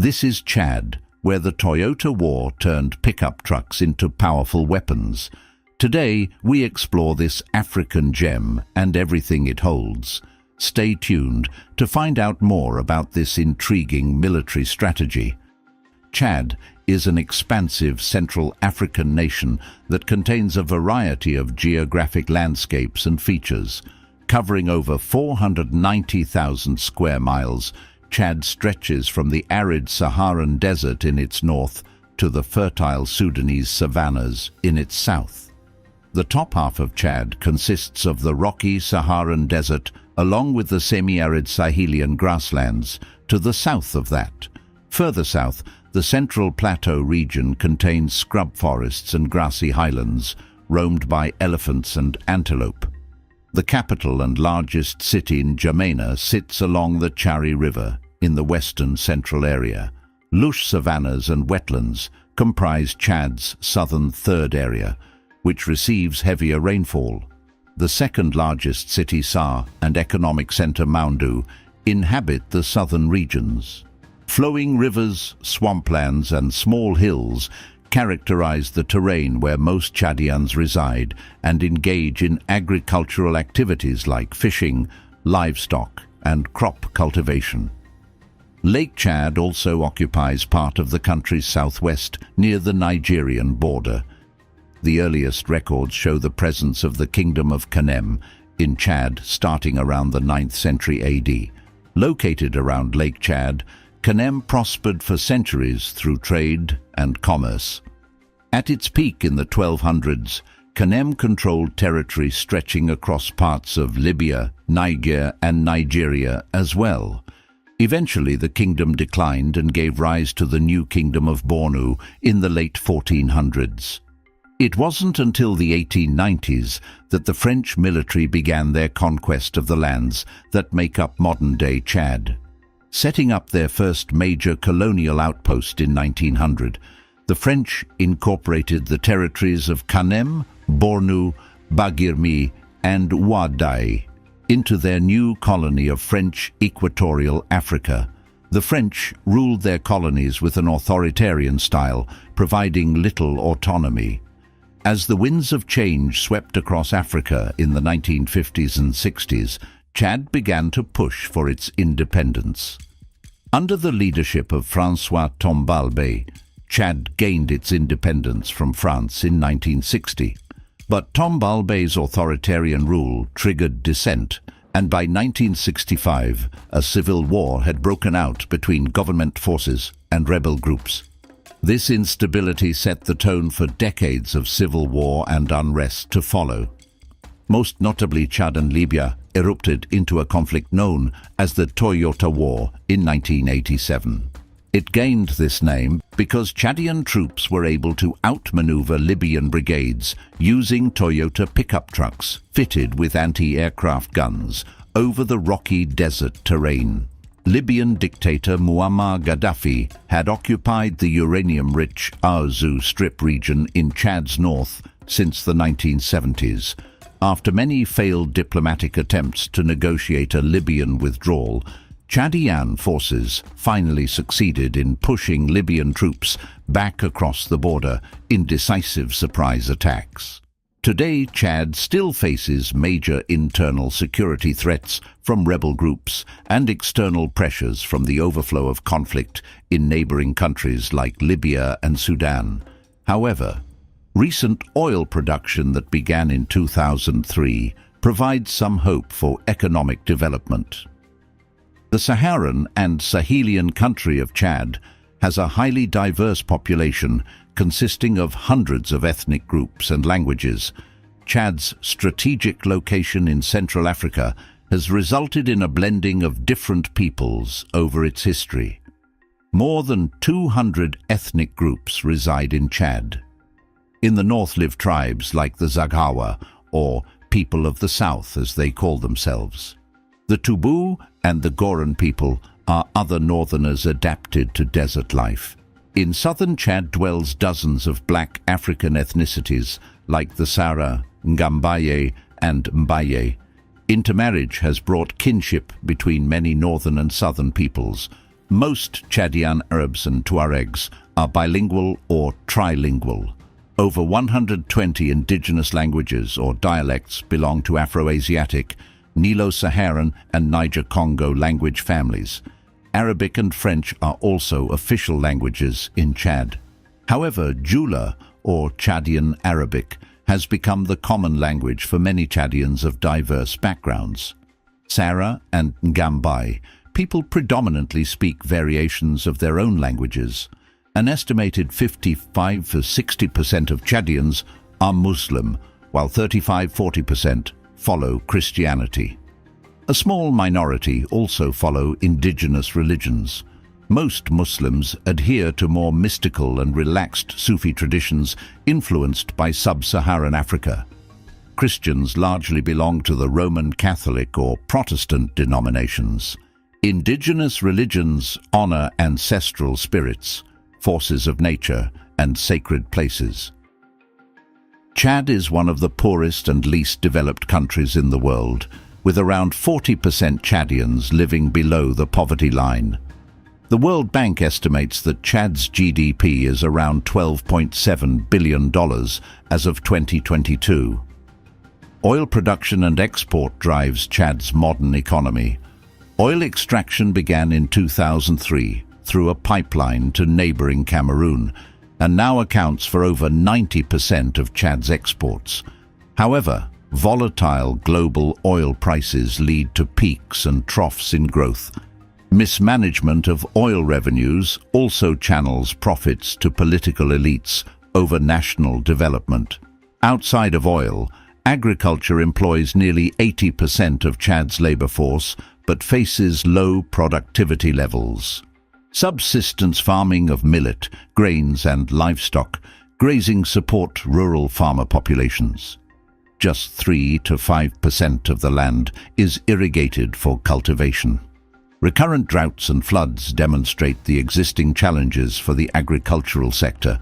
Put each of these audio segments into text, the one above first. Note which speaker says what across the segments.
Speaker 1: This is Chad, where the Toyota War turned pickup trucks into powerful weapons. Today, we explore this African gem and everything it holds. Stay tuned to find out more about this intriguing military strategy. Chad is an expansive Central African nation that contains a variety of geographic landscapes and features. Covering over 490,000 square miles, Chad stretches from the arid Saharan desert in its north to the fertile Sudanese savannas in its south. The top half of Chad consists of the rocky Saharan desert along with the semi-arid Sahelian grasslands to the south of that. Further south, the Central Plateau region contains scrub forests and grassy highlands roamed by elephants and antelope. The capital and largest city, N'Djamena, sits along the Chari River in the western central area. Lush savannas and wetlands comprise Chad's southern third area, which receives heavier rainfall. The second largest city, Sa, and economic center Moundou, inhabit the southern regions. Flowing rivers, swamplands, and small hills characterize the terrain where most Chadians reside and engage in agricultural activities like fishing, livestock, and crop cultivation. Lake Chad also occupies part of the country's southwest near the Nigerian border. The earliest records show the presence of the Kingdom of Kanem in Chad starting around the 9th century AD. Located around Lake Chad, Kanem prospered for centuries through trade and commerce. At its peak in the 1200s, Kanem controlled territory stretching across parts of Libya, Niger, and Nigeria as well. Eventually, the kingdom declined and gave rise to the new Kingdom of Bornu in the late 1400s. It wasn't until the 1890s that the French military began their conquest of the lands that make up modern-day Chad. Setting up their first major colonial outpost in 1900, the French incorporated the territories of Kanem, Bornu, Bagirmi, and Ouaddaï into their new colony of French Equatorial Africa. The French ruled their colonies with an authoritarian style, providing little autonomy. As the winds of change swept across Africa in the 1950s and 60s, Chad began to push for its independence. Under the leadership of François Tombalbaye, Chad gained its independence from France in 1960. But Tombalbaye's authoritarian rule triggered dissent, and by 1965, a civil war had broken out between government forces and rebel groups. This instability set the tone for decades of civil war and unrest to follow. Most notably, Chad and Libya erupted into a conflict known as the Toyota War in 1987. It gained this name because Chadian troops were able to outmaneuver Libyan brigades using Toyota pickup trucks fitted with anti-aircraft guns over the rocky desert terrain. Libyan dictator Muammar Gaddafi had occupied the uranium-rich Aouzou Strip region in Chad's north since the 1970s. After many failed diplomatic attempts to negotiate a Libyan withdrawal, Chadian forces finally succeeded in pushing Libyan troops back across the border in decisive surprise attacks. Today, Chad still faces major internal security threats from rebel groups and external pressures from the overflow of conflict in neighboring countries like Libya and Sudan. However, recent oil production that began in 2003 provides some hope for economic development. The Saharan and Sahelian country of Chad has a highly diverse population consisting of hundreds of ethnic groups and languages. Chad's strategic location in Central Africa has resulted in a blending of different peoples over its history. More than 200 ethnic groups reside in Chad. In the north live tribes like the Zaghawa, or people of the south as they call themselves. The Tubu and the Goran people are other northerners adapted to desert life. In southern Chad dwells dozens of black African ethnicities like the Sara, Ngambaye, and Mbaye. Intermarriage has brought kinship between many northern and southern peoples. Most Chadian Arabs and Tuaregs are bilingual or trilingual. Over 120 indigenous languages or dialects belong to Afro-Asiatic, Nilo-Saharan and Niger-Congo language families. Arabic and French are also official languages in Chad. However, Jula, or Chadian Arabic, has become the common language for many Chadians of diverse backgrounds. Sara and Ngambai, people predominantly speak variations of their own languages. An estimated 55 to 60% of Chadians are Muslim, while 35–40% follow Christianity. A small minority also follow indigenous religions. Most Muslims adhere to more mystical and relaxed Sufi traditions influenced by sub-Saharan Africa. Christians largely belong to the Roman Catholic or Protestant denominations. Indigenous religions honor ancestral spirits, forces of nature, and sacred places. Chad is one of the poorest and least developed countries in the world, with around 40% Chadians living below the poverty line. The World Bank estimates that Chad's GDP is around $12.7 billion as of 2022. Oil production and export drives Chad's modern economy. Oil extraction began in 2003 through a pipeline to neighboring Cameroon and now accounts for over 90% of Chad's exports. However, volatile global oil prices lead to peaks and troughs in growth. Mismanagement of oil revenues also channels profits to political elites over national development. Outside of oil, agriculture employs nearly 80% of Chad's labor force but faces low productivity levels. Subsistence farming of millet, grains and livestock grazing support rural farmer populations. Just 3 to 5% of the land is irrigated for cultivation. Recurrent droughts and floods demonstrate the existing challenges for the agricultural sector.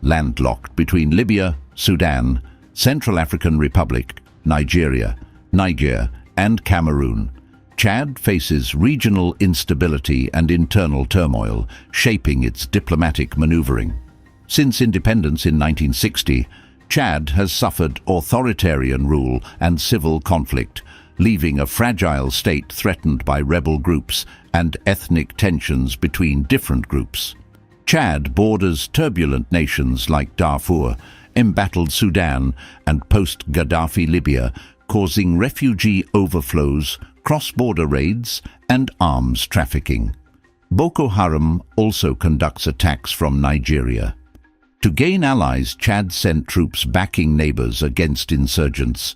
Speaker 1: Landlocked between Libya, Sudan, Central African Republic, Nigeria, Niger, and Cameroon, Chad faces regional instability and internal turmoil, shaping its diplomatic maneuvering. Since independence in 1960, Chad has suffered authoritarian rule and civil conflict, leaving a fragile state threatened by rebel groups and ethnic tensions between different groups. Chad borders turbulent nations like Darfur, embattled Sudan, and post-Gaddafi Libya, causing refugee overflows, cross-border raids, and arms trafficking. Boko Haram also conducts attacks from Nigeria. To gain allies, Chad sent troops backing neighbors against insurgents.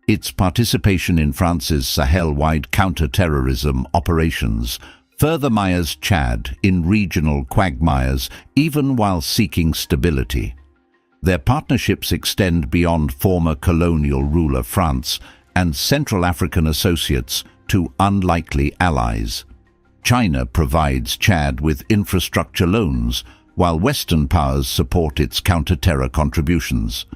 Speaker 1: Its participation in France's Sahel-wide counter-terrorism operations further mires Chad in regional quagmires even while seeking stability. Their partnerships extend beyond former colonial ruler France and Central African associates to unlikely allies. China provides Chad with infrastructure loans, while Western powers support its counter-terror contributions.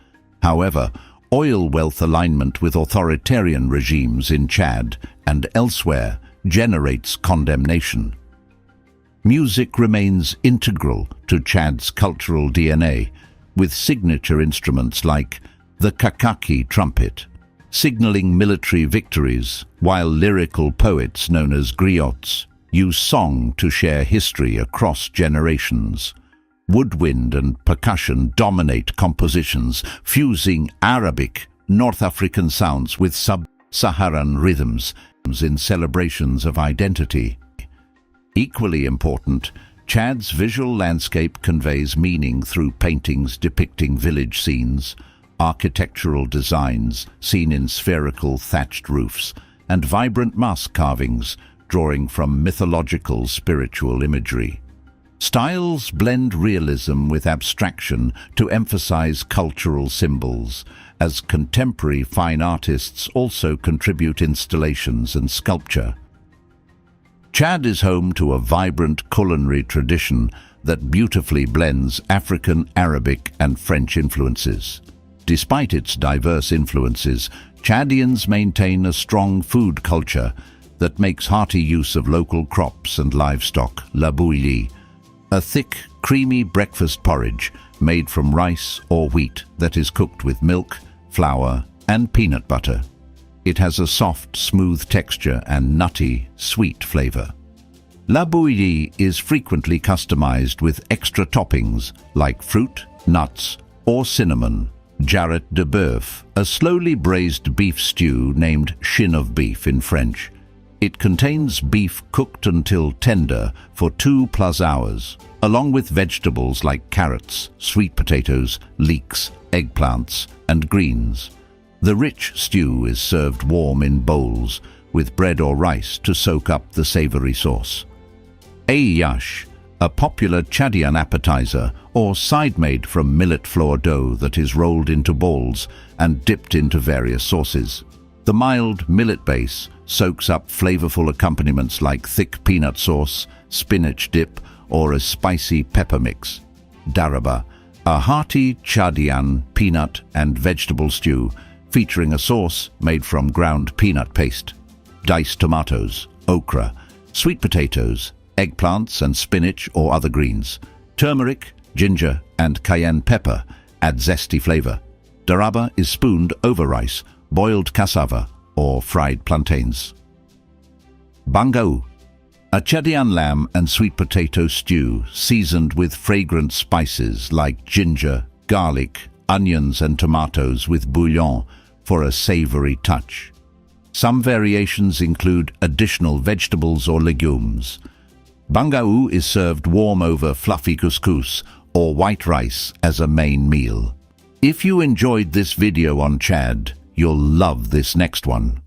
Speaker 1: However, oil wealth alignment with authoritarian regimes in Chad and elsewhere generates condemnation. Music remains integral to Chad's cultural DNA, with signature instruments like the kakaki trumpet, signaling military victories, while lyrical poets known as griots use song to share history across generations. Woodwind and percussion dominate compositions, fusing Arabic, North African sounds with sub-Saharan rhythms in celebrations of identity. Equally important, Chad's visual landscape conveys meaning through paintings depicting village scenes, architectural designs seen in spherical thatched roofs, and vibrant mask carvings drawing from mythological spiritual imagery. Styles blend realism with abstraction to emphasize cultural symbols, as contemporary fine artists also contribute installations and sculpture. Chad is home to a vibrant culinary tradition that beautifully blends African, Arabic, and French influences. Despite its diverse influences, Chadians maintain a strong food culture, that makes hearty use of local crops and livestock, la bouillie, a thick, creamy breakfast porridge made from rice or wheat that is cooked with milk, flour, and peanut butter. It has a soft, smooth texture and nutty, sweet flavor. La bouillie is frequently customized with extra toppings like fruit, nuts, or cinnamon. Jarret de bœuf, a slowly braised beef stew named shin of beef in French. It contains beef cooked until tender for 2+ hours, along with vegetables like carrots, sweet potatoes, leeks, eggplants, and greens. The rich stew is served warm in bowls with bread or rice to soak up the savory sauce. Aiyash, a popular Chadian appetizer or side made from millet flour dough that is rolled into balls and dipped into various sauces. The mild millet base soaks up flavorful accompaniments like thick peanut sauce, spinach dip, or a spicy pepper mix. Daraba, a hearty Chadian peanut and vegetable stew featuring a sauce made from ground peanut paste. Diced tomatoes, okra, sweet potatoes, eggplants and spinach or other greens. Turmeric, ginger, and cayenne pepper add zesty flavor. Daraba is spooned over rice, boiled cassava, or fried plantains. Bangau, a Chadian lamb and sweet potato stew seasoned with fragrant spices like ginger, garlic, onions, and tomatoes with bouillon for a savory touch. Some variations include additional vegetables or legumes. Bangau is served warm over fluffy couscous or white rice as a main meal. If you enjoyed this video on Chad, you'll love this next one.